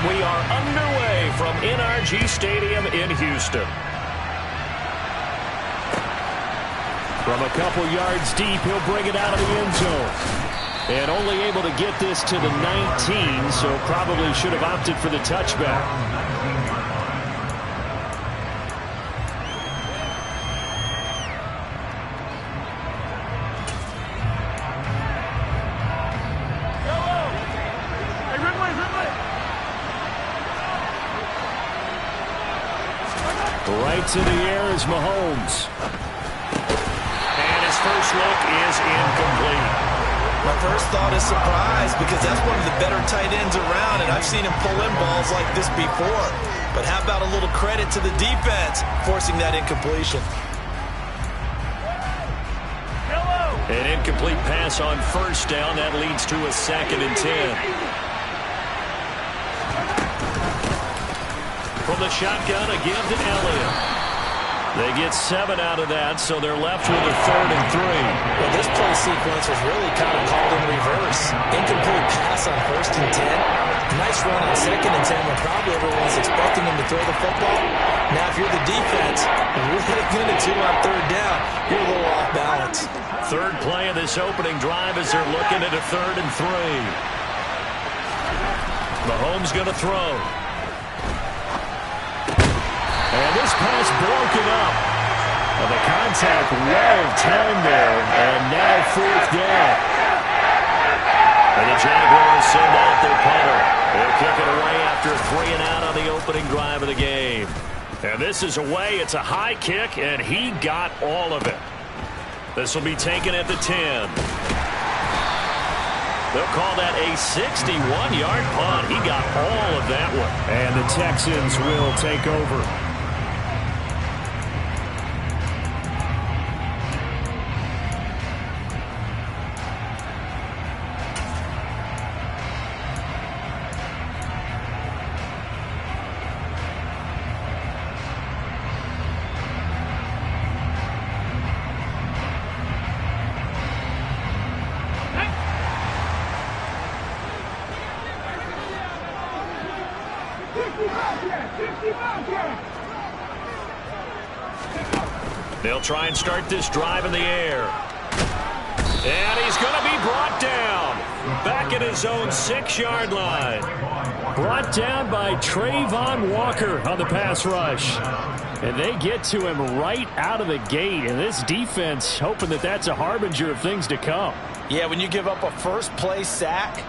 We are underway from NRG Stadium in Houston. From a couple yards deep, he'll bring it out of the end zone. And only able to get this to the 19, so probably should have opted for the touchback. Right to the air is Mahomes. And his first look is incomplete. My first thought is surprise because that's one of the better tight ends around, and I've seen him pull in balls like this before. But how about a little credit to the defense forcing that incompletion? An incomplete pass on first down. That leads to a 2nd and 10. From the shotgun, a give to Elliott. They get 7 out of that, so they're left with a 3rd and 3. Well, this play sequence was really kind of called in reverse. Incomplete pass on 1st and 10. Nice run on 2nd and 10 when probably everyone's expecting him to throw the football. Now, if you're the defense, you're going to do on 3rd down. You're a little off balance. Third play of this opening drive as they're looking at a 3rd and 3. Mahomes going to throw. And this pass broken up. Well, the contact well timed there, and now 4th down. And the Jaguars send out their punter. They'll kick it away after 3 and out on the opening drive of the game. And this is away. It's a high kick, and he got all of it. This will be taken at the 10. They'll call that a 61-yard punt. He got all of that one. And the Texans will take over. They'll try and start this drive in the air. And he's going to be brought down. Back at his own 6-yard line. Brought down by Trayvon Walker on the pass rush. And they get to him right out of the gate. And this defense hoping that that's a harbinger of things to come. Yeah, when you give up a first-play sack,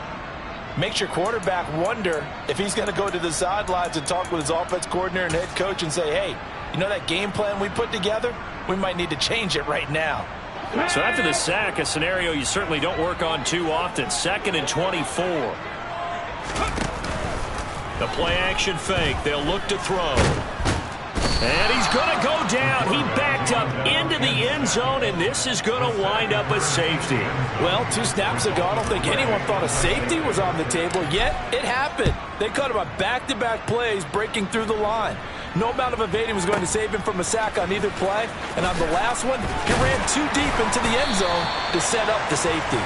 makes your quarterback wonder if he's going to go to the sidelines and talk with his offense coordinator and head coach and say, hey, you know that game plan we put together? We might need to change it right now. So after the sack, a scenario you certainly don't work on too often. 2nd and 24. The play-action fake. They'll look to throw. And he's going to go down. He backed up into the end zone, and this is going to wind up a safety. Well, 2 snaps ago, I don't think anyone thought a safety was on the table, yet it happened. They cut him a back-to-back plays breaking through the line. No amount of evading was going to save him from a sack on either play, and on the last one, he ran too deep into the end zone to set up the safety.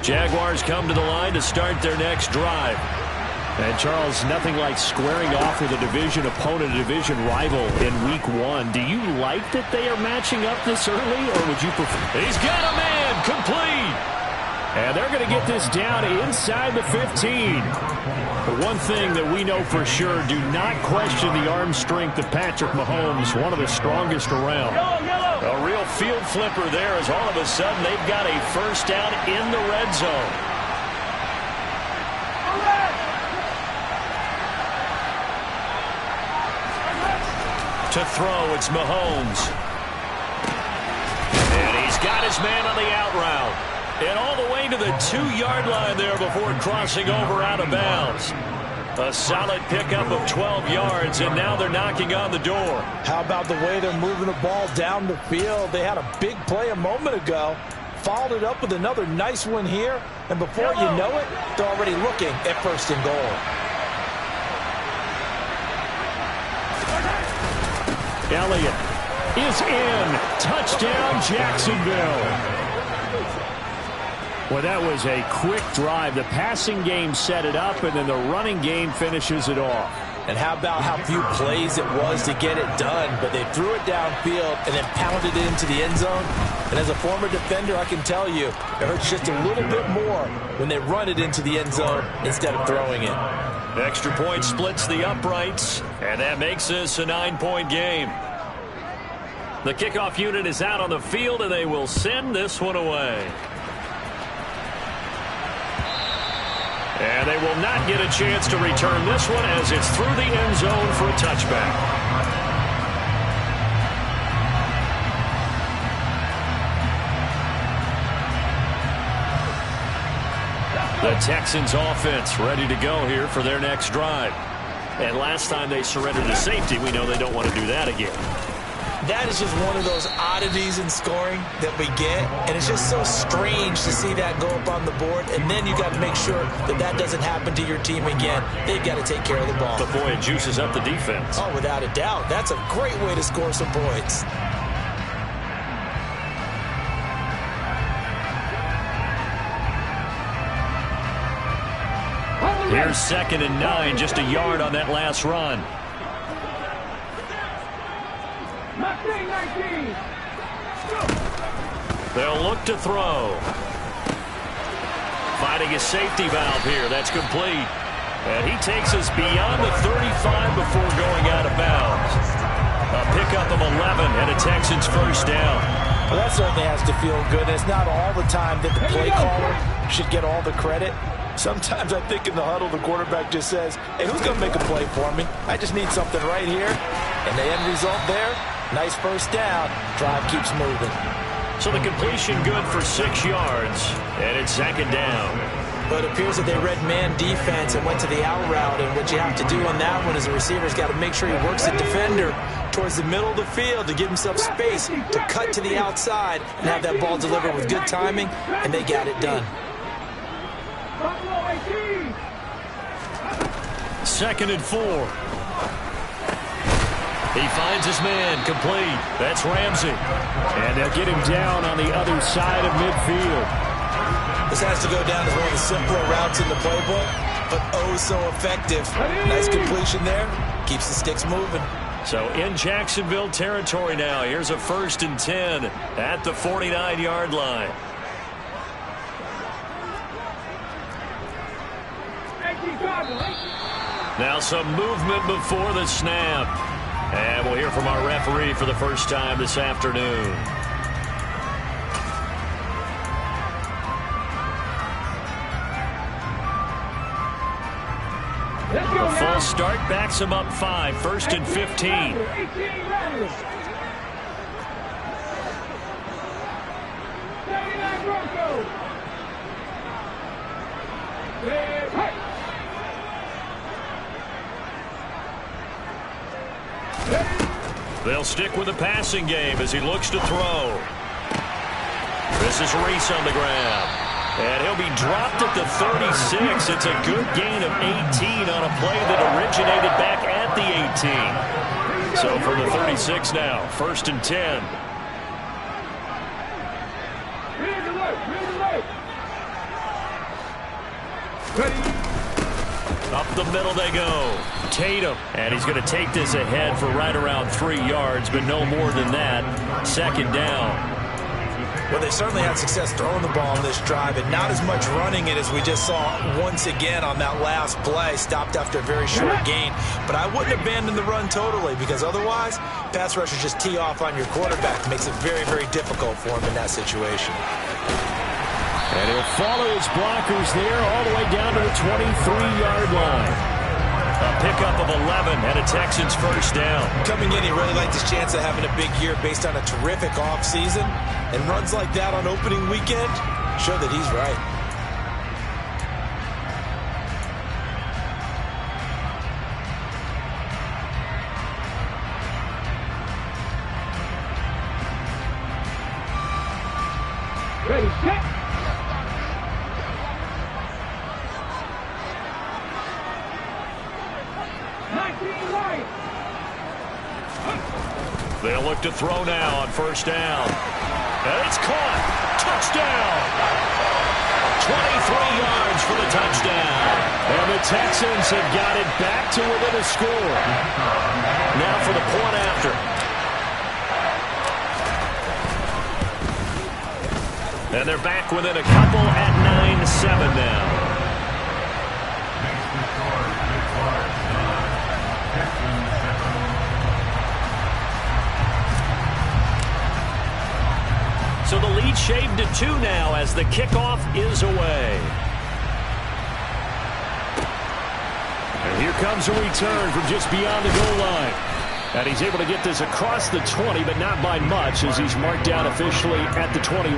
Jaguars come to the line to start their next drive. And, Charles, nothing like squaring off with a division opponent, a division rival in Week 1. Do you like that they are matching up this early, or would you prefer? He's got a man complete. And they're going to get this down inside the 15. The one thing that we know for sure, do not question the arm strength of Patrick Mahomes, one of the strongest around. A real field flipper there as all of a sudden they've got a first down in the red zone. To throw, it's Mahomes. And he's got his man on the out route. And all the way to the 2-yard line there before crossing over out of bounds. A solid pickup of 12 yards, and now they're knocking on the door. How about the way they're moving the ball down the field? They had a big play a moment ago, followed it up with another nice one here, and before you know it, they're already looking at 1st and goal. Elliott is in. Touchdown, Jacksonville. Well, that was a quick drive. The passing game set it up, and then the running game finishes it off. And how about how few plays it was to get it done, but they threw it downfield and then pounded it into the end zone. And as a former defender, I can tell you, it hurts just a little bit more when they run it into the end zone instead of throwing it. Extra point splits the uprights, and that makes this a 9-point game. The kickoff unit is out on the field, and they will send this one away. And they will not get a chance to return this one as it's through the end zone for a touchback. The Texans offense ready to go here for their next drive. And last time they surrendered to safety, we know they don't want to do that again. That is just one of those oddities in scoring that we get, and it's just so strange to see that go up on the board, and then you got to make sure that that doesn't happen to your team again. They've got to take care of the ball. But boy, it juices up the defense. Oh, without a doubt. That's a great way to score some points. Here's 2nd and 9, just a yard on that last run. They'll look to throw. Finding a safety valve here. That's complete. And he takes us beyond the 35 before going out of bounds. A pickup of 11 and a Texans 1st down. Well, that certainly has to feel good. It's not all the time that the play caller should get all the credit. Sometimes I think in the huddle, the quarterback just says, hey, who's going to make a play for me? I just need something right here. And the end result there, nice 1st down. Drive keeps moving. So the completion good for 6 yards, and it's 2nd down. But it appears that they read man defense and went to the out route, and what you have to do on that one is the receiver's got to make sure he works the defender towards the middle of the field to give himself space to cut to the outside and have that ball delivered with good timing, and they got it done. 2nd and 4. He finds his man, complete. That's Ramsey. And they'll get him down on the other side of midfield. This has to go down as one of the simpler routes in the playbook, but oh so effective. Nice completion there. Keeps the sticks moving. So in Jacksonville territory now. Here's a 1st and 10 at the 49-yard line. Now some movement before the snap. And we'll hear from our referee for the first time this afternoon. A full start backs him up 5, 1st and 15. They'll stick with the passing game as he looks to throw. This is Reese on the ground. And he'll be dropped at the 36. It's a good gain of 18 on a play that originated back at the 18. So from the 36 now, 1st and 10. Up the middle they go. Tatum. And he's going to take this ahead for right around 3 yards, but no more than that. 2nd down. Well, they certainly had success throwing the ball on this drive, and not as much running it as we just saw once again on that last play. Stopped after a very short gain. But I wouldn't abandon the run totally, because otherwise, pass rushers just tee off on your quarterback. It makes it very, very difficult for him in that situation. And he'll follow his blockers there all the way down to the 23-yard line. A pickup of 11 and a Texans 1st down. Coming in, he really liked his chance of having a big year based on a terrific offseason. And runs like that on opening weekend show that he's right. They'll look to throw now on first down. And it's caught. Touchdown. 23 yards for the touchdown. And the Texans have got it back to within a score. Now for the point after. And they're back within a couple at 9-7 now. So the lead shaved to 2 now as the kickoff is away. And here comes a return from just beyond the goal line. And he's able to get this across the 20, but not by much as he's marked down officially at the 21.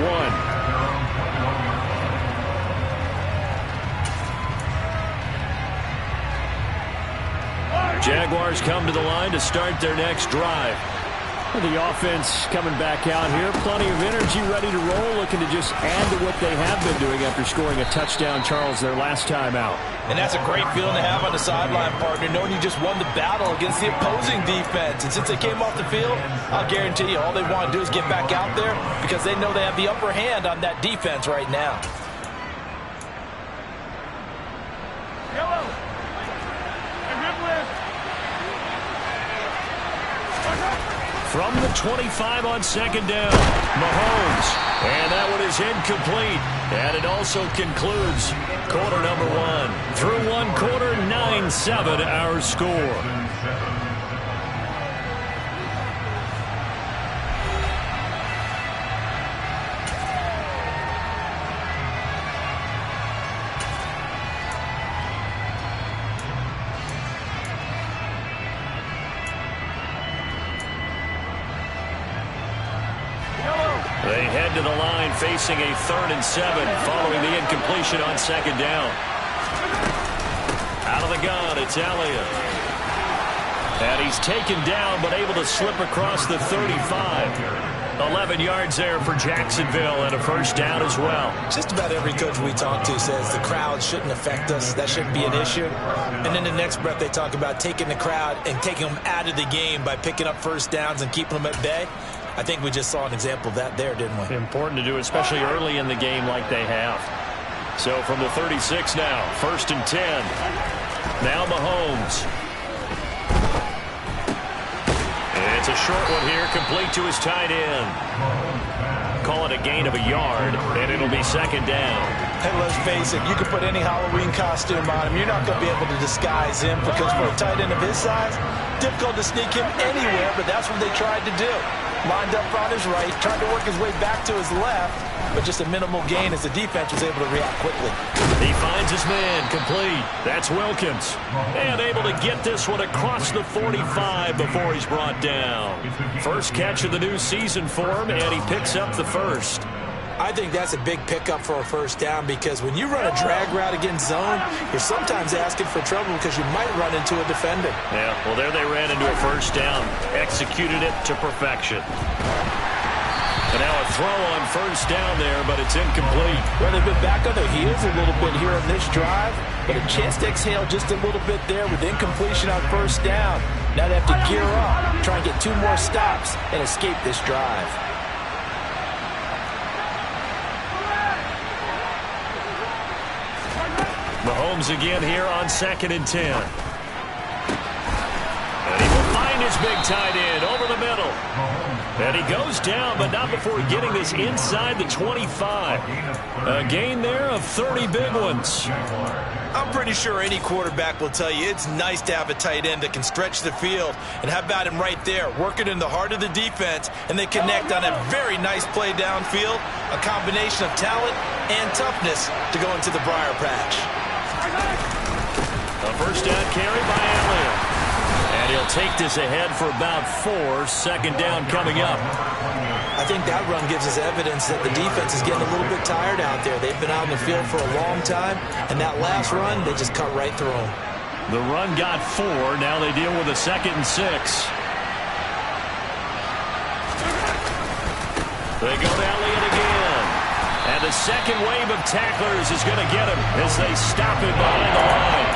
Jaguars come to the line to start their next drive. The offense coming back out here. Plenty of energy, ready to roll, looking to just add to what they have been doing after scoring a touchdown, Charles, their last time out. And that's a great feeling to have on the sideline, partner, knowing you just won the battle against the opposing defense. And since they came off the field, I'll guarantee you all they want to do is get back out there because they know they have the upper hand on that defense right now. From the 25 on second down, Mahomes. And that one is incomplete. And it also concludes quarter number 1. Through one quarter, 9-7 our score. They head to the line facing a 3rd and 7 following the incompletion on second down. Out of the gun, it's Elliott. And he's taken down but able to slip across the 35. 11 yards there for Jacksonville and a first down as well. Just about every coach we talk to says the crowd shouldn't affect us. That shouldn't be an issue. And then the next breath they talk about taking the crowd and taking them out of the game by picking up first downs and keeping them at bay. I think we just saw an example of that there, didn't we? Important to do, especially early in the game like they have. So from the 36 now, 1st and 10. Now Mahomes. And it's a short one here, complete to his tight end. Call it a gain of a yard, and it'll be second down. Hey, let's face it, you can put any Halloween costume on him. You're not going to be able to disguise him because for a tight end of his size, difficult to sneak him anywhere, but that's what they tried to do. Lined up on his right, tried to work his way back to his left, but just a minimal gain as the defense was able to react quickly. He finds his man, complete. That's Wilkins. And able to get this one across the 45 before he's brought down. First catch of the new season for him, and he picks up the first. I think that's a big pickup for a first down because when you run a drag route against zone, you're sometimes asking for trouble because you might run into a defender. Yeah, well, there they ran into a first down. Executed it to perfection. And now a throw on first down there, but it's incomplete. Well, they've been back on their heels a little bit here on this drive, but a chance to exhale just a little bit there with incompletion on first down. Now they have to gear up, try and get 2 more stops, and escape this drive. Mahomes again here on 2nd and 10. And he will find his big tight end over the middle. And he goes down, but not before getting this inside the 25. A gain there of 30 big ones. I'm pretty sure any quarterback will tell you it's nice to have a tight end that can stretch the field. And how about him right there, working in the heart of the defense, and they connect on a very nice play downfield, a combination of talent and toughness to go into the briar patch. A first down carry by Elliott. And he'll take this ahead for about 4. Second down coming up. I think that run gives us evidence that the defense is getting a little bit tired out there. They've been out in the field for a long time, and that last run, they just cut right through them. The run got 4. Now they deal with a 2nd and 6. They go to Elliott again. And the second wave of tacklers is going to get him as they stop him behind the line.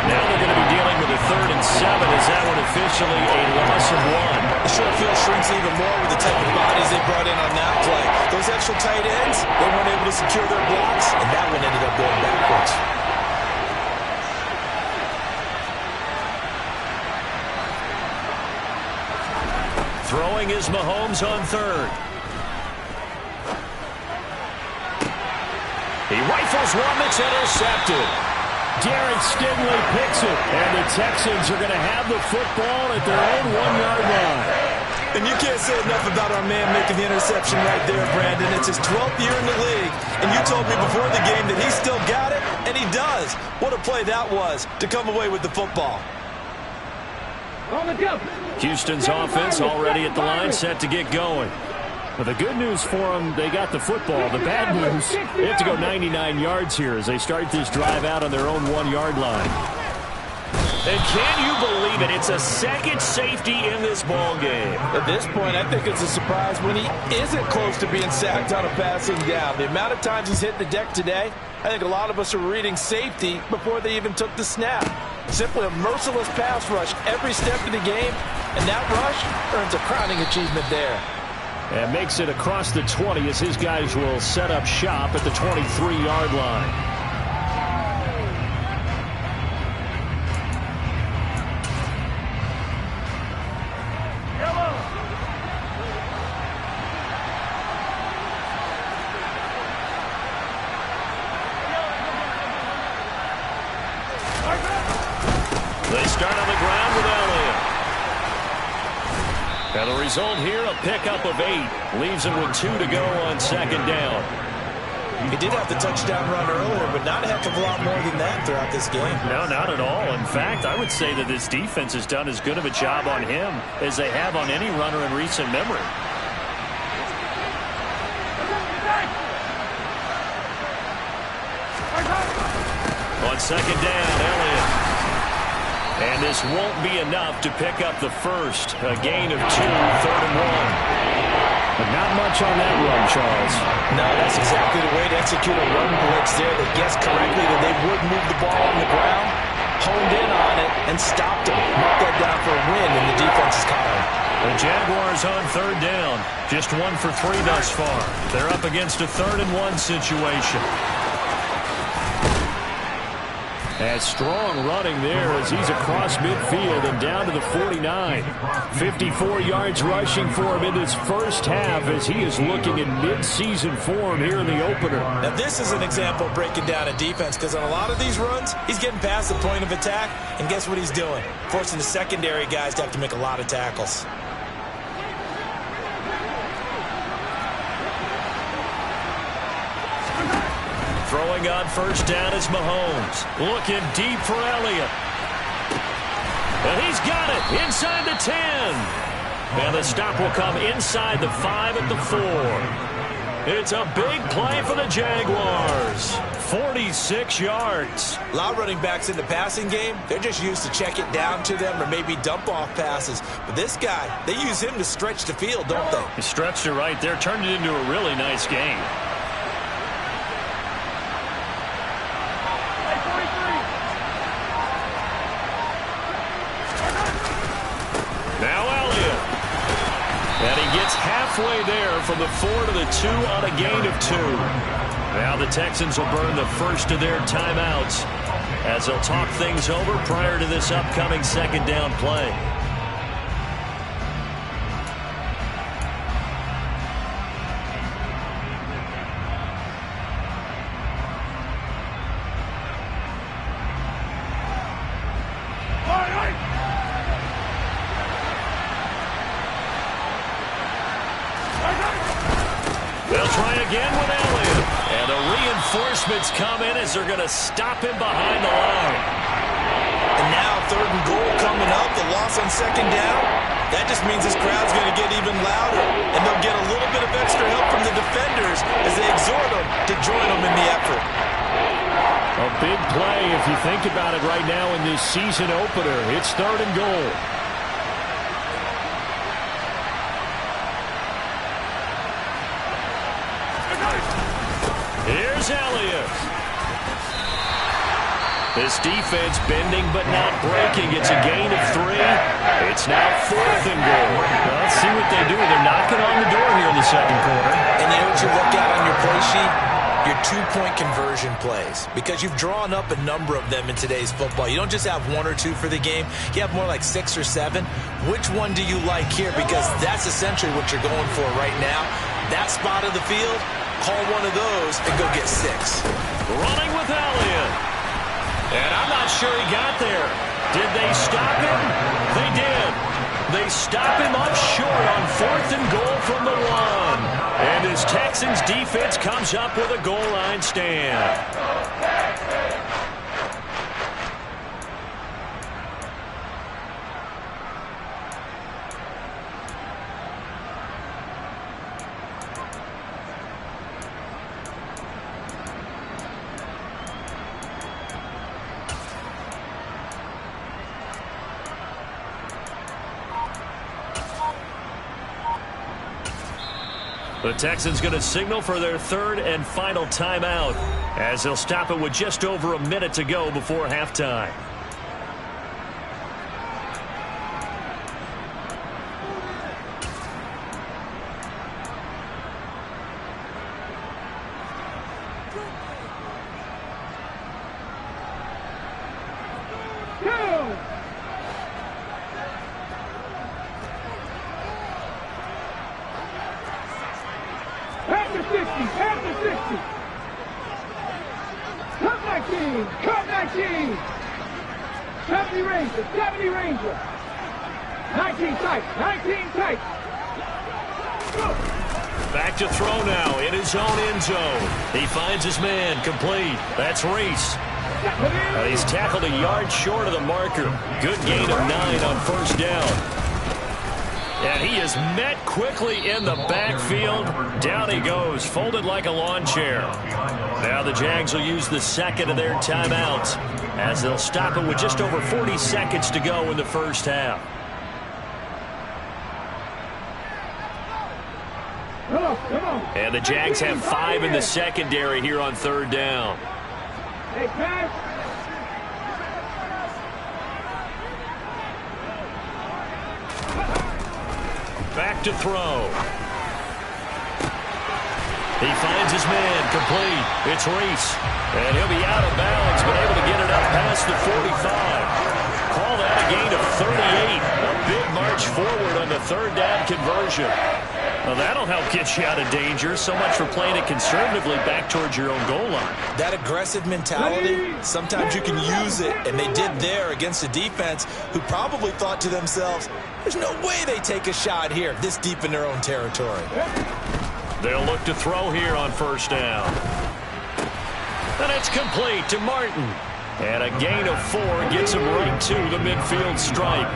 Now they're going to be dealing with a 3rd and 7 7 is that one officially a loss of 1. The short field shrinks even more with the type of bodies they brought in on that play. Those extra tight ends, they weren't able to secure their blocks, and that one ended up going backwards. Throwing is Mahomes on third. He rifles one that's intercepted. Derek Stingley picks it, and the Texans are going to have the football at their own 1-yard line. And you can't say enough about our man making the interception right there, Brandon. It's his 12th year in the league, and you told me before the game that he still got it, and he does. What a play that was to come away with the football. Houston's offense already at the line, set to get going. Well, the good news for them, they got the football. The bad news, they have to go 99 yards here as they start this drive out on their own 1-yard line. And can you believe it? It's a second safety in this ball game. At this point, I think it's a surprise when he isn't close to being sacked on a passing down. The amount of times he's hit the deck today, I think a lot of us are reading safety before they even took the snap. Simply a merciless pass rush every step of the game, and that rush earns a crowning achievement there. And makes it across the 20 as his guys will set up shop at the 23-yard line. They start on the ground with Elliott. And the result here, a pickup of 8. Leaves him with 2 to go on second down. He did have the touchdown run earlier, but not a heck of a lot more than that throughout this game. No, not at all. In fact, I would say that this defense has done as good of a job on him as they have on any runner in recent memory. On second down, Elliott. And this won't be enough to pick up the first. A gain of 2, 3rd and 1. But not much on that run, Charles. No, that's exactly the way to execute a run blitz there. They guessed correctly that they would move the ball on the ground, honed in on it, and stopped him. Marked that down for a win, and the defense is caught him. The Jaguars on third down. Just 1 for 3 thus far. They're up against a 3rd and 1 situation. And strong running there as he's across midfield and down to the 49. 54 yards rushing for him in this first half as he is looking in mid-season form here in the opener. Now this is an example of breaking down a defense because on a lot of these runs, he's getting past the point of attack, and guess what he's doing? Forcing the secondary guys to have to make a lot of tackles. Throwing on first down is Mahomes. Looking deep for Elliott. And he's got it inside the 10. And the stop will come inside the 5 at the 4. It's a big play for the Jaguars. 46 yards. A lot of running backs in the passing game, they're just used to check it down to them or maybe dump off passes. But this guy, they use him to stretch the field, don't they? He stretched it right there, turned it into a really nice game. Now Elliott. And he gets halfway there from the 4 to the 2 on a gain of 2. Now the Texans will burn the first of their timeouts as they'll talk things over prior to this upcoming second down play. They'll try again with Elliott. And the reinforcements come in as they're going to stop him behind the line. And now 3rd and goal coming up. The loss on second down. That just means this crowd's going to get even louder. And they'll get a little bit of extra help from the defenders as they exhort them to join them in the effort. A big play if you think about it right now in this season opener. It's 3rd and goal. Here's Elliott. This defense bending but not breaking. It's a gain of 3. It's now 4th and goal. Well, let's see what they do. They're knocking on the door here in the second quarter. And you know what you look at on your play sheet? Your 2-point conversion plays, because you've drawn up a number of them in today's football. You don't just have 1 or 2 for the game. You have more like 6 or 7. Which one do you like here? Because that's essentially what you're going for right now. That spot of the field, call one of those and go get 6. Running with Elliott. And I'm not sure he got there. Did they stop him? They did. They stop him up short on 4th and goal from the 1. And his Texans defense comes up with a goal line stand. The Texans going to signal for their 3rd and final timeout as they'll stop it with just over a minute to go before halftime. Back to throw now in his own end zone. He finds his man complete. That's Reese. He's tackled a yard short of the marker. Good gain of 9 on 1st down. And he is met quickly in the backfield. Down he goes, folded like a lawn chair. Now the Jags will use the 2nd of their timeouts as they'll stop it with just over 40 seconds to go in the first half. And the Jags have 5 in the secondary here on 3rd down. Back to throw. He finds his man complete. It's Reese. And he'll be out of bounds, but able to get it up past the 45. Call that a gain of 38. A big march forward on the 3rd down conversion. Well, that'll help get you out of danger. So much for playing it conservatively back towards your own goal line. That aggressive mentality, sometimes you can use it, and they did there against a defense who probably thought to themselves, there's no way they take a shot here this deep in their own territory. They'll look to throw here on 1st down. And it's complete to Martin. And a gain of 4 gets him right to the midfield stripe.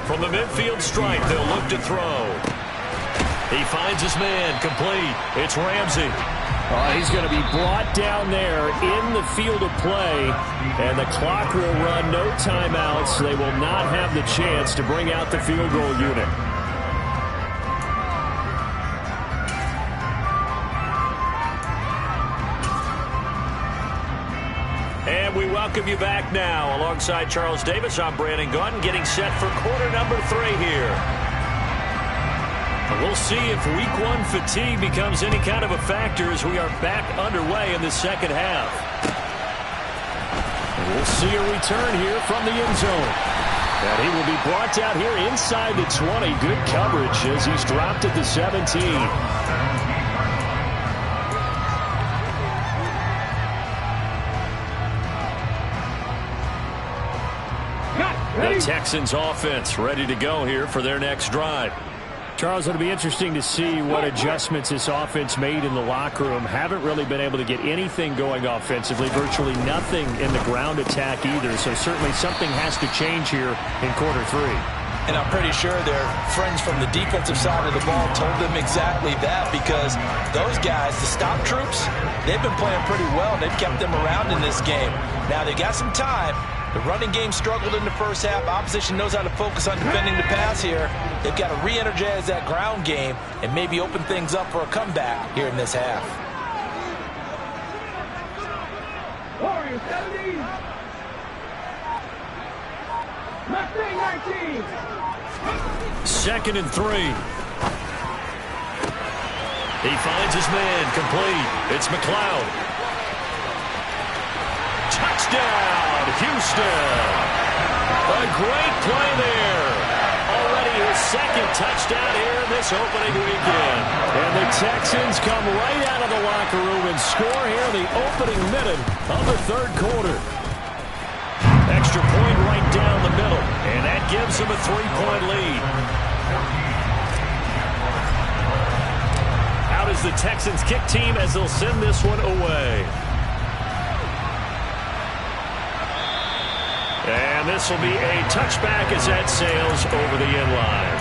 From the midfield stripe, they'll look to throw. He finds his man complete. It's Ramsey. He's going to be brought down there in the field of play, and the clock will run. No timeouts. They will not have the chance to bring out the field goal unit. And we welcome you back now. Alongside Charles Davis, I'm Brandon Gunn, getting set for quarter number 3 here. We'll see if week 1 fatigue becomes any kind of a factor as we are back underway in the second half. We'll see a return here from the end zone. And he will be brought down here inside the 20. Good coverage as he's dropped at the 17. The Texans offense ready to go here for their next drive. Charles, it'll be interesting to see what adjustments this offense made in the locker room. Haven't really been able to get anything going offensively, virtually nothing in the ground attack either. So certainly something has to change here in quarter 3. And I'm pretty sure their friends from the defensive side of the ball told them exactly that, because those guys, the stop troops, they've been playing pretty well. They've kept them around in this game. Now they got some time. The running game struggled in the first half. Opposition knows how to focus on defending the pass here. They've got to re-energize that ground game and maybe open things up for a comeback here in this half. Second and 3. He finds his man, complete. It's McLeod. Touchdown, Houston. A great play there. Already his second touchdown here in this opening weekend. And the Texans come right out of the locker room and score here in the opening minute of the third quarter. Extra point right down the middle, and that gives them a 3-point lead. Out is the Texans kick team as they'll send this one away. And this will be a touchback as that sails over the end line.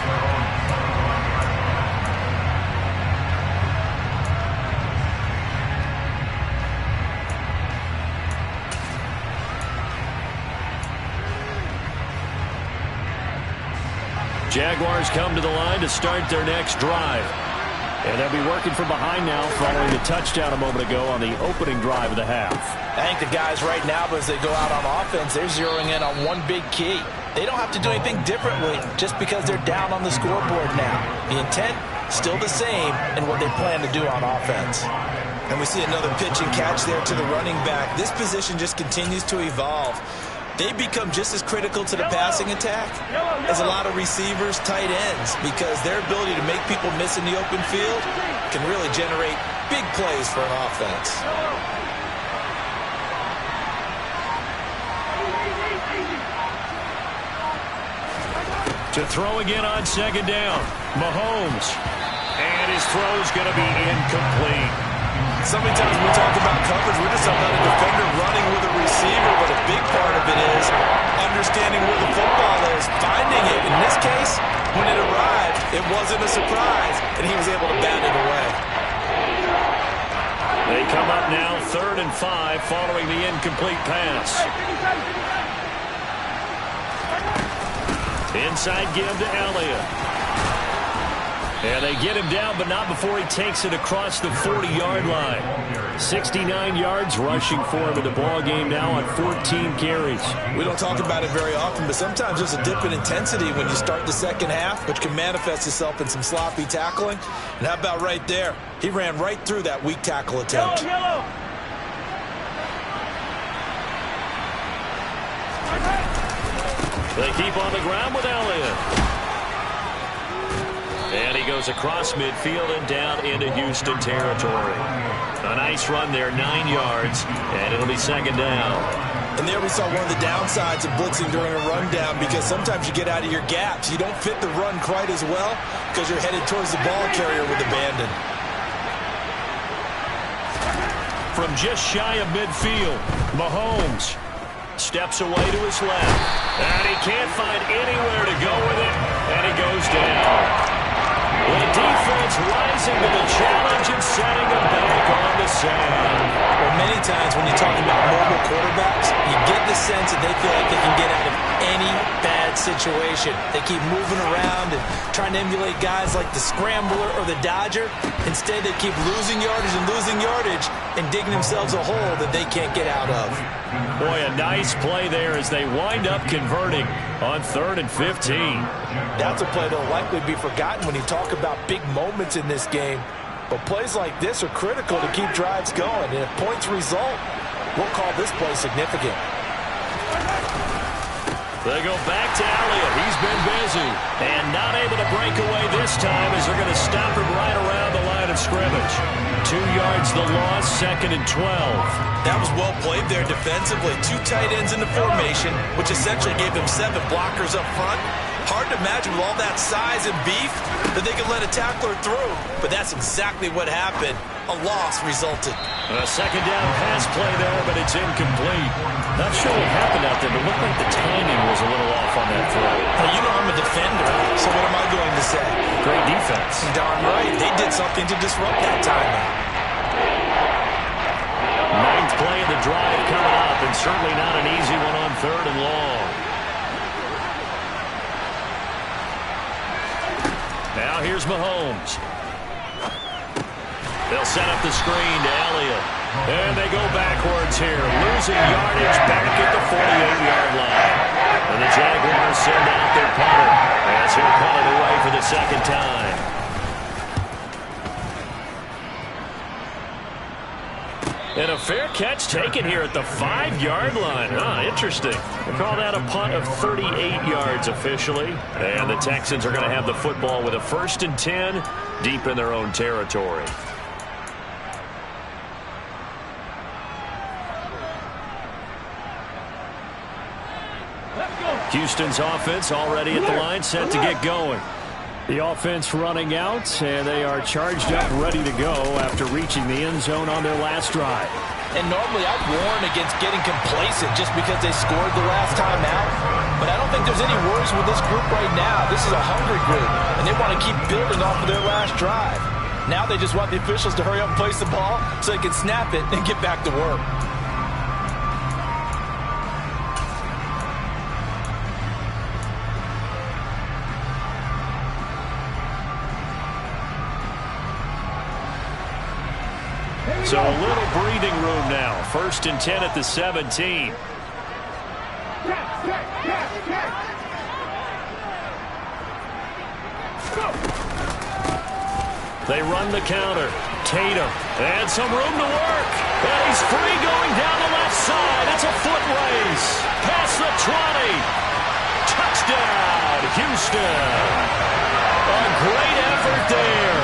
Jaguars come to the line to start their next drive. And they'll be working from behind now following the touchdown a moment ago on the opening drive of the half. I think the guys right now, as they go out on offense, they're zeroing in on one big key. They don't have to do anything differently just because they're down on the scoreboard now. The intent, still the same in what they plan to do on offense. And we see another pitch and catch there to the running back. This position just continues to evolve. They become just as critical to the passing attack as a lot of receivers, tight ends, because their ability to make people miss in the open field can really generate big plays for an offense. To throw again on second down, Mahomes. And his throw's going to be incomplete. So many times when we talk about coverage, we're just talking about a defender running with a receiver, but a big part of it is understanding where the football is, finding it. In this case, when it arrived, it wasn't a surprise, and he was able to bat it away. They come up now 3rd and 5 following the incomplete pass. Inside give to Elliott. And they get him down, but not before he takes it across the 40-yard line. 69 yards rushing for him in the ball game now on 14 carries. We don't talk about it very often, but sometimes there's a dip in intensity when you start the second half, which can manifest itself in some sloppy tackling. And how about right there? He ran right through that weak tackle attempt. They keep on the ground with Elliott. And he goes across midfield and down into Houston territory. A nice run there, 9 yards, and it'll be second down. And there we saw one of the downsides of blitzing during a rundown, because sometimes you get out of your gaps. You don't fit the run quite as well because you're headed towards the ball carrier with abandon. From just shy of midfield, Mahomes steps away to his left. And he can't find anywhere to go with it, and he goes down. The defense rising to the challenge and setting him back on the sand. Well, many times when you talk about mobile quarterbacks, you get the sense that they feel like they can get out of any bad situation. They keep moving around and trying to emulate guys like the Scrambler or the Dodger. Instead, they keep losing yardage and digging themselves a hole that they can't get out of. Boy, a nice play there as they wind up converting on 3rd and 15. That's a play that'll likely be forgotten when you talk about big moments in this game. But plays like this are critical to keep drives going. And if points result, we'll call this play significant. They go back to Elliott. He's been busy. And not able to break away this time as they're going to stop him right around the line of scrimmage. 2 yards the loss, 2nd and 12. That was well played there defensively. 2 tight ends in the formation, which essentially gave them 7 blockers up front. Hard to imagine with all that size and beef that they could let a tackler through. But that's exactly what happened. A loss resulted. A second down pass play there, but it's incomplete. Not sure what happened out there, but it looked like the timing was a little off on that throw. Now, you know I'm a defender, so what am I going to say? Great defense. Darn right. They did something to disrupt that timing. 9th play of the drive coming up, and certainly not an easy one on 3rd and long. Now here's Mahomes. They'll set up the screen to Elliott. And they go backwards here. losing yardage back at the 48-yard line. And the Jaguars send out their punter as he'll punt it away for the second time. And a fair catch taken here at the 5-yard line. Interesting. They call that a punt of 38 yards officially. And the Texans are going to have the football with a 1st and 10 deep in their own territory. Houston's offense already at the line, set to get going. The offense running out, and they are charged up, ready to go after reaching the end zone on their last drive. And normally I'd warn against getting complacent just because they scored the last time out. But I don't think there's any worries with this group right now. This is a hungry group, and they want to keep building off of their last drive. Now they just want the officials to hurry up and place the ball so they can snap it and get back to work. So a little breathing room now. 1st and 10 at the 17. They run the counter. Tatum. And some room to work. And he's free going down the left side. It's a foot race. Past the 20. Touchdown, Houston. A great effort there.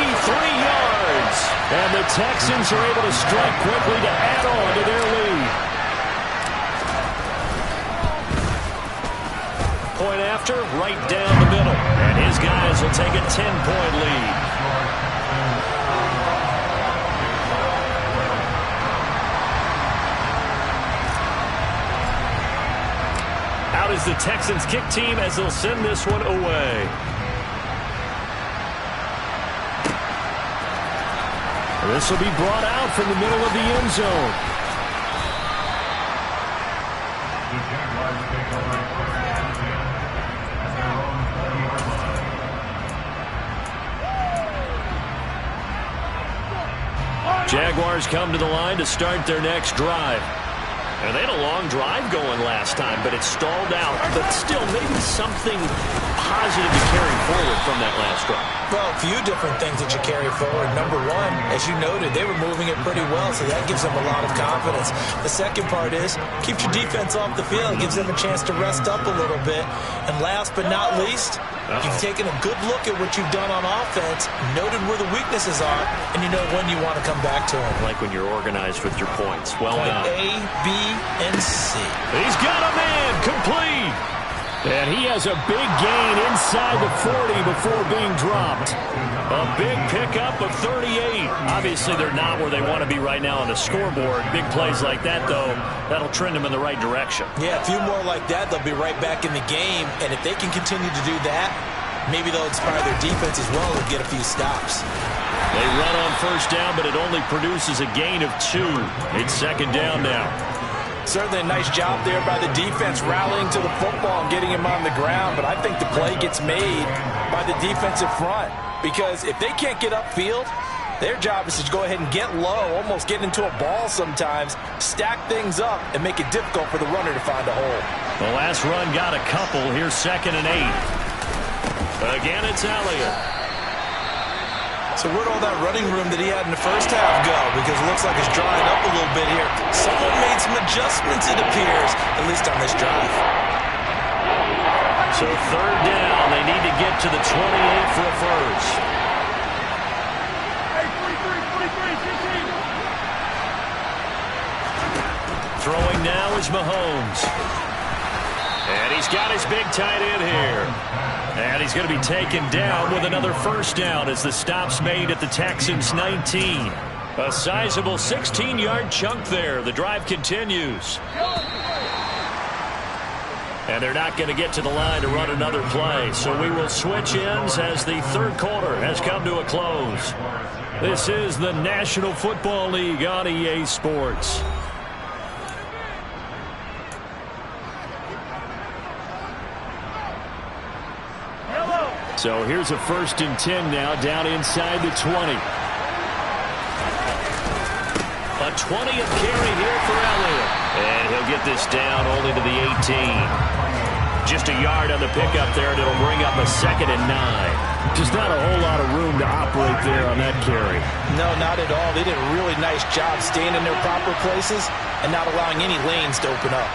83 yards. And the Texans are able to strike quickly to add on to their lead. Point after, right down the middle. And his guys will take a 10-point lead. Out is the Texans kick team as they'll send this one away. This will be brought out from the middle of the end zone. Jaguars come to the line to start their next drive. And they had a long drive going last time, but it stalled out. But still, maybe something positive to carry forward from that last drive. Well, a few different things that you carry forward. Number one, as you noted, they were moving it pretty well, so that gives them a lot of confidence. The second part is, keeps your defense off the field, gives them a chance to rest up a little bit. And last but not least, you've taken a good look at what you've done on offense, noted where the weaknesses are, and you know when you want to come back to them. Like when you're organized with your points. Well done. Point A, B, and C. He's got a man, complete. And he has a big gain inside the 40 before being dropped. A big pickup of 38. Obviously, they're not where they want to be right now on the scoreboard. Big plays like that, though, that'll trend them in the right direction. Yeah, a few more like that, they'll be right back in the game. And if they can continue to do that, maybe they'll inspire their defense as well and get a few stops. They run on 1st down, but it only produces a gain of 2. It's 2nd down now. Certainly a nice job there by the defense rallying to the football and getting him on the ground. But I think the play gets made by the defensive front. Because if they can't get upfield, their job is to go ahead and get low, almost get into a ball sometimes, stack things up, and make it difficult for the runner to find a hole. The last run got a couple. Here's 2nd and 8. Again, it's Elliott. So where'd all that running room that he had in the first half go? Because it looks like it's drying up a little bit here. Someone made some adjustments, it appears, at least on this drive. So 3rd down, they need to get to the 28 for a first. Throwing now is Mahomes. And he's got his big tight end here. And he's going to be taken down with another 1st down as the stop's made at the Texans' 19. A sizable 16-yard chunk there. The drive continues. And they're not going to get to the line to run another play. So we will switch ends as the 3rd quarter has come to a close. This is the National Football League on EA Sports. So here's a 1st and 10 now down inside the 20. A 20th carry here for Elliott. this down only to the 18. Just a yard on the pickup there, and it'll bring up a 2nd and 9. Just not a whole lot of room to operate there on that carry. No, not at all. They did a really nice job staying in their proper places and not allowing any lanes to open up.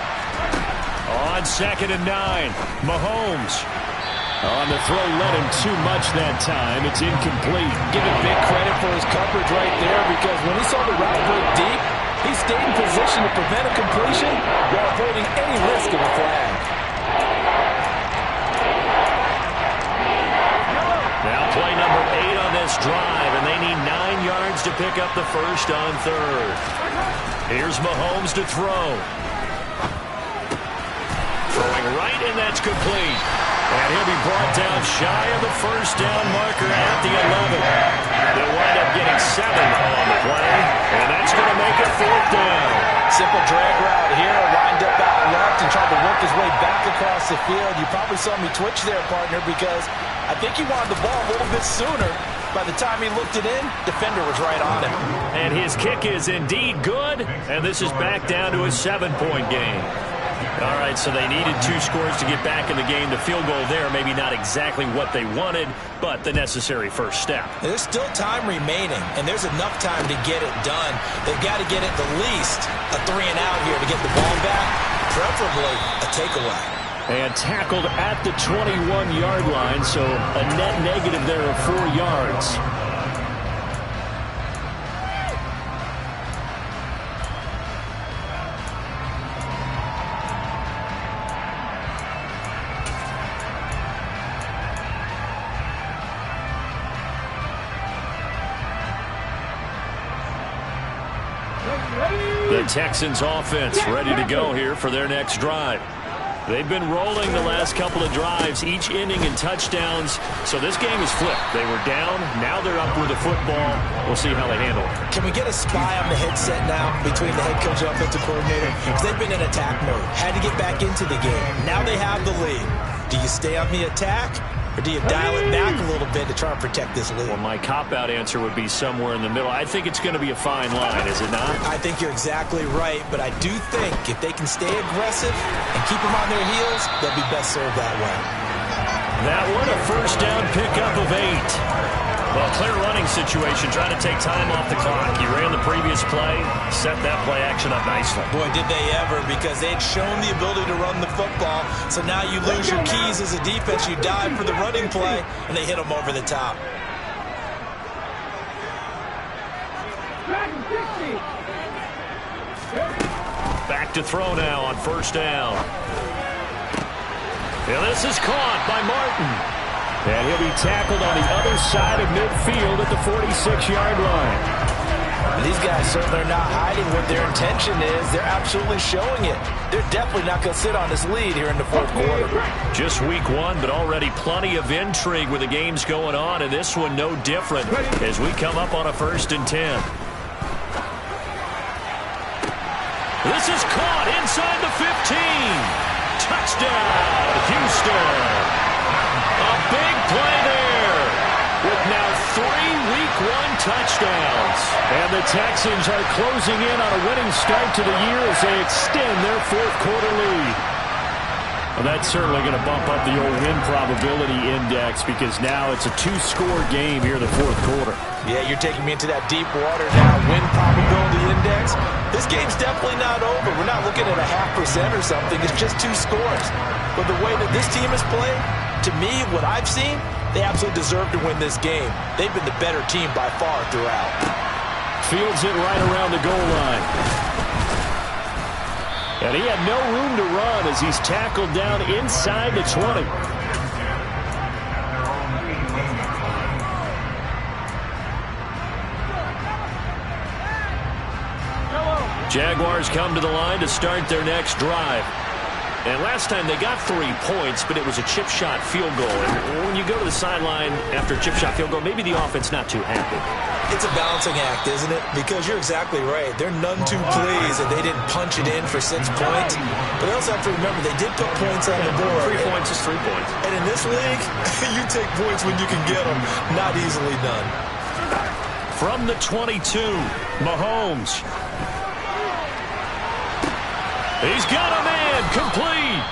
On 2nd and 9, Mahomes. On the throw, led him too much that time. It's incomplete. Give him big credit for his coverage right there, because when he saw the route break deep, he stayed in position to prevent a completion while avoiding any risk of a flag. Now play number 8 on this drive, and they need 9 yards to pick up the first on 3rd. Here's Mahomes to throw. Throwing right, and that's complete. And he'll be brought down shy of the first down marker at the 11. They'll wind up getting 7 on the play, and that's going to make it 4th down. Simple drag route here, lined up out left and tried to work his way back across the field. You probably saw me twitch there, partner, because I think he wanted the ball a little bit sooner. By the time he looked it in, defender was right on him. And his kick is indeed good, and this is back down to a 7-point game. All right, so they needed 2 scores to get back in the game. The field goal there, maybe not exactly what they wanted, but the necessary first step. There's still time remaining, and there's enough time to get it done. They've got to get at the least a 3-and-out here to get the ball back, preferably a takeaway. And tackled at the 21-yard line, so a net negative there of 4 yards. The Texans offense ready to go here for their next drive. They've been rolling the last couple of drives, each ending in touchdowns. So this game is flipped. They were down. Now they're up with the football. We'll see how they handle it. Can we get a spy on the headset now between the head coach and offensive coordinator? Because they've been in attack mode. Had to get back into the game. Now they have the lead. Do you stay on the attack, or do you dial it back a little bit to try and protect this lead? Well, my cop-out answer would be somewhere in the middle. I think it's going to be a fine line, is it not? I think you're exactly right, but I do think if they can stay aggressive and keep them on their heels, they'll be best served that way. That one, a first down pickup of 8. Well, clear running situation, trying to take time off the clock. You ran the previous play, set that play action up nicely. Boy, did they ever, because they'd shown the ability to run the football. So now you lose your keys as a defense. You dive for the running play, and they hit them over the top. Back to throw now on first down. And this is caught by Martin. And he'll be tackled on the other side of midfield at the 46-yard line. These guys certainly are not hiding what their intention is. They're absolutely showing it. They're definitely not going to sit on this lead here in the 4th quarter. Just week 1, but already plenty of intrigue with the games going on, and this one no different as we come up on a 1st and 10. This is caught inside the 15. Touchdown, Houston. A big play there with now 3 week 1 touchdowns. And the Texans are closing in on a winning start to the year as they extend their 4th quarter lead. Well, that's certainly going to bump up the old win probability index, because now it's a 2-score game here in the 4th quarter. Yeah, you're taking me into that deep water now. Win probability index. This game's definitely not over. We're not looking at a 0.5% or something. It's just 2 scores. But the way that this team is playing, to me, what I've seen, they absolutely deserve to win this game. They've been the better team by far throughout. Fields it right around the goal line. And he had no room to run as he's tackled down inside the 20. Jaguars come to the line to start their next drive. And last time they got 3 points, but it was a chip shot field goal. And when you go to the sideline after a chip shot field goal, maybe the offense not too happy. It's a balancing act, isn't it? Because you're exactly right. They're none too pleased that they didn't punch it in for 6 points. But they also have to remember they did put points on the board. 3 points is 3 points. And in this league, you take points when you can get them. Not easily done. From the 22, Mahomes. He's got a man, complete.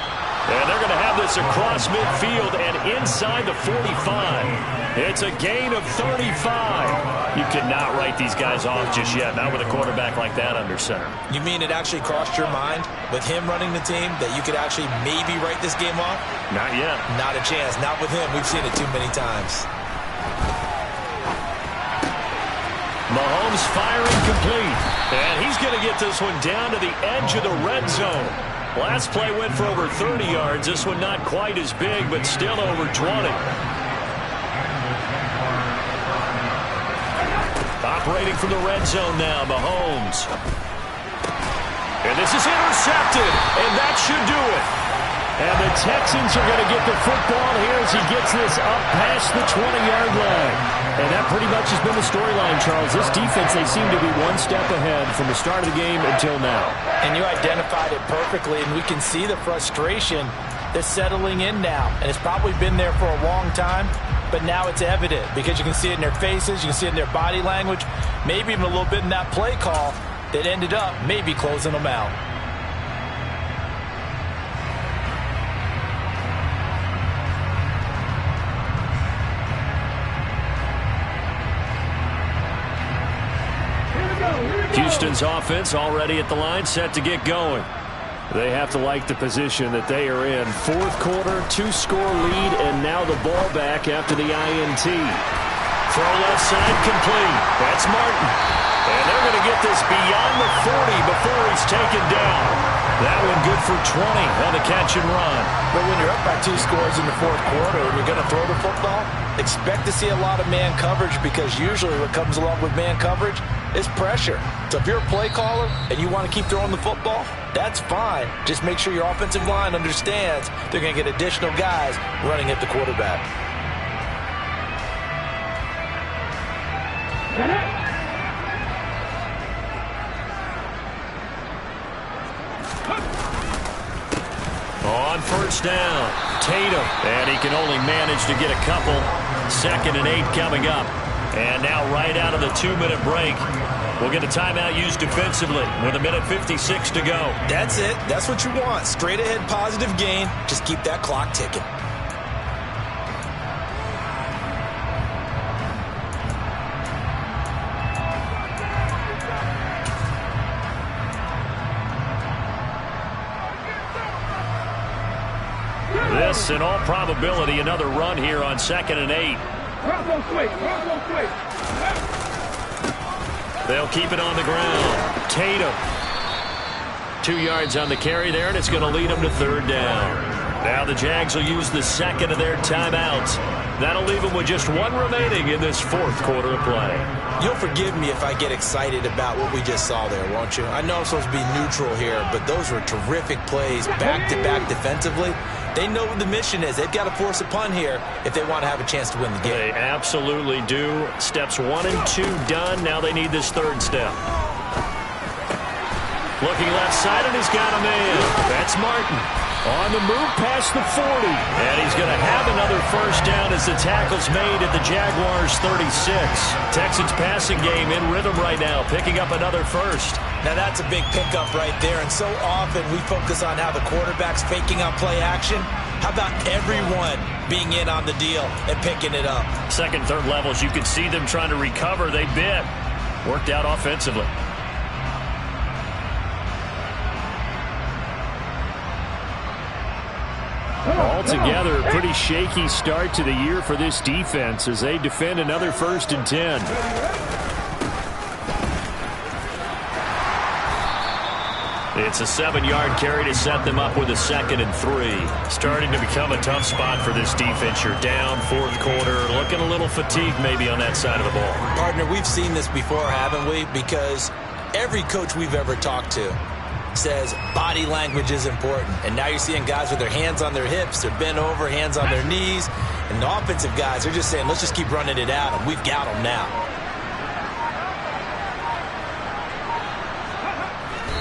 And they're going to have this across midfield and inside the 45. It's a gain of 35. You cannot write these guys off just yet, not with a quarterback like that under center. You mean it actually crossed your mind with him running the team that you could actually maybe write this game off? Not yet. Not a chance. Not with him. We've seen it too many times. Mahomes firing complete. And he's going to get this one down to the edge of the red zone. Last play went for over 30 yards. This one not quite as big, but still over 20. Operating from the red zone now, Mahomes. And this is intercepted, and that should do it. And the Texans are going to get the football here as he gets this up past the 20-yard line. And that pretty much has been the storyline, Charles. This defense, they seem to be one step ahead from the start of the game until now. And you identified it perfectly, and we can see the frustration that's settling in now. And it's probably been there for a long time, but now it's evident because you can see it in their faces, you can see it in their body language, maybe even a little bit in that play call that ended up maybe closing them out. Houston's offense already at the line, set to get going. They have to like the position that they are in. Fourth quarter, 2-score lead, and now the ball back after the INT. Throw left side complete. That's Martin. And they're going to get this beyond the 40 before he's taken down. That one good for 20 on the catch and run. But when you're up by 2 scores in the fourth quarter and you're going to throw the football, expect to see a lot of man coverage because usually what comes along with man coverage is pressure. So if you're a play caller and you want to keep throwing the football, that's fine. Just make sure your offensive line understands they're going to get additional guys running at the quarterback. On first down, Tatum, and he can only manage to get a couple. 2nd and 8 coming up. And now right out of the 2-minute break, we'll get a timeout used defensively with 1:56 to go. That's it. That's what you want. Straight ahead positive gain. Just keep that clock ticking. This, in all probability, another run here on 2nd and 8. They'll keep it on the ground. Tatum. 2 yards on the carry there, and it's going to lead them to 3rd down. Now the Jags will use the second of their timeouts. That'll leave them with just 1 remaining in this 4th quarter of play. You'll forgive me if I get excited about what we just saw there, won't you? I know I'm supposed to be neutral here, but those were terrific plays back-to-back defensively. They know what the mission is. They've got to force a punt here if they want to have a chance to win the game. They absolutely do. Steps 1 and 2 done. Now they need this 3rd step. Looking left side, and he's got a man. That's Martin. On the move past the 40. And he's going to have another first down as the tackle's made at the Jaguars' 36. Texans passing game in rhythm right now, picking up another first. Now that's a big pickup right there, and so often we focus on how the quarterback's faking out play action. How about everyone being in on the deal and picking it up? 2nd, 3rd levels, you could see them trying to recover. They bit. Worked out offensively. Altogether, a pretty shaky start to the year for this defense as they defend another 1st and 10. It's a 7-yard carry to set them up with a 2nd and 3. Starting to become a tough spot for this defense. You're down 4th quarter, looking a little fatigued maybe on that side of the ball. Partner, we've seen this before, haven't we? Because every coach we've ever talked to says body language is important. And now you're seeing guys with their hands on their hips, they're bent over, hands on their knees. And the offensive guys are just saying, let's just keep running it out, and we've got them now.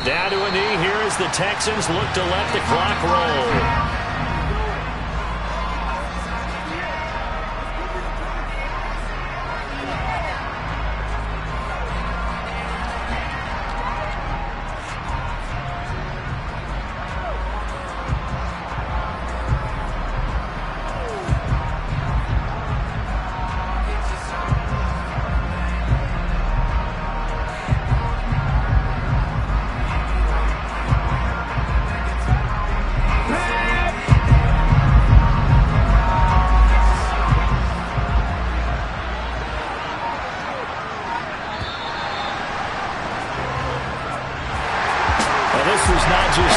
Down to a knee here as the Texans look to let the clock roll.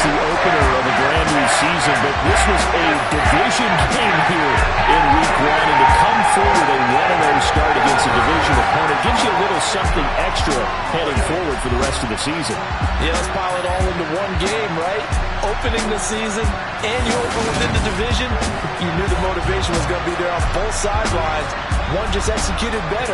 the opener of a brand new season, but this was a division game here in Week 1, and to come through with a 1-0 start against a division opponent gives you a little something extra heading forward for the rest of the season. Yeah, let's pile it all into one game, right? Opening the season, and you open within the division. You knew the motivation was going to be there on both sidelines. One just executed better.